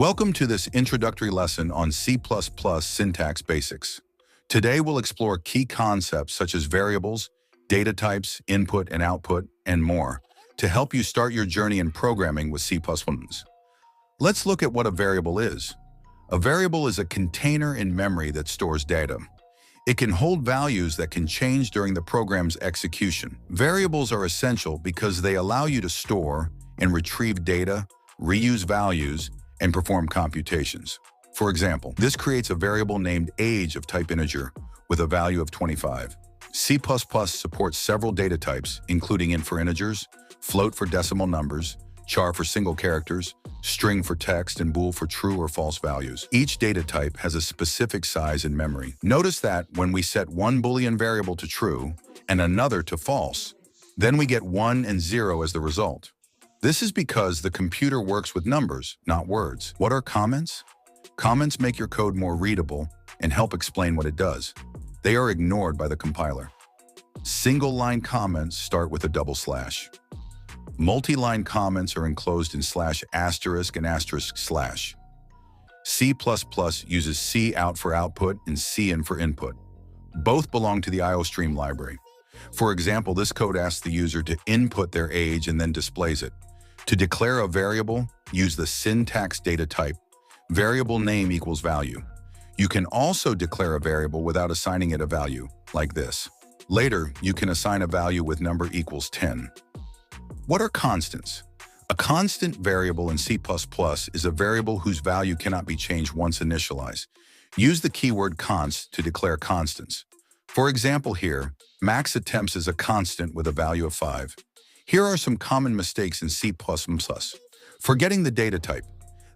Welcome to this introductory lesson on C++ syntax basics. Today we'll explore key concepts such as variables, data types, input and output, and more to help you start your journey in programming with C++. Let's look at what a variable is. A variable is a container in memory that stores data. It can hold values that can change during the program's execution. Variables are essential because they allow you to store and retrieve data, reuse values, and perform computations. For example, this creates a variable named age of type integer with a value of 25. C++ supports several data types, including int for integers, float for decimal numbers, char for single characters, string for text, and bool for true or false values. Each data type has a specific size in memory. Notice that when we set one Boolean variable to true and another to false, then we get 1 and 0 as the result. This is because the computer works with numbers, not words. What are comments? Comments make your code more readable and help explain what it does. They are ignored by the compiler. Single-line comments start with a double slash. Multi-line comments are enclosed in /** and **/*. C++ uses cout for output and cin for input. Both belong to the IOStream library. For example, this code asks the user to input their age and then displays it. To declare a variable, use the syntax data type. Variable name equals value. You can also declare a variable without assigning it a value, like this. Later, you can assign a value with number equals 10. What are constants? A constant variable in C++ is a variable whose value cannot be changed once initialized. Use the keyword const to declare constants. For example here, max attempts is a constant with a value of 5. Here are some common mistakes in C++. Forgetting the data type.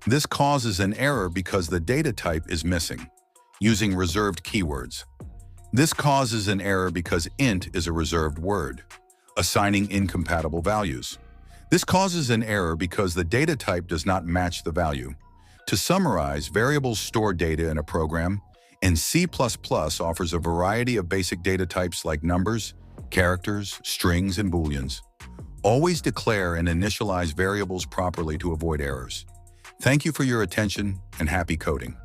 This causes an error because the data type is missing. Using reserved keywords. This causes an error because int is a reserved word. Assigning incompatible values. This causes an error because the data type does not match the value. To summarize, variables store data in a program, and C++ offers a variety of basic data types like numbers, characters, strings, and booleans. Always declare and initialize variables properly to avoid errors. Thank you for your attention and happy coding.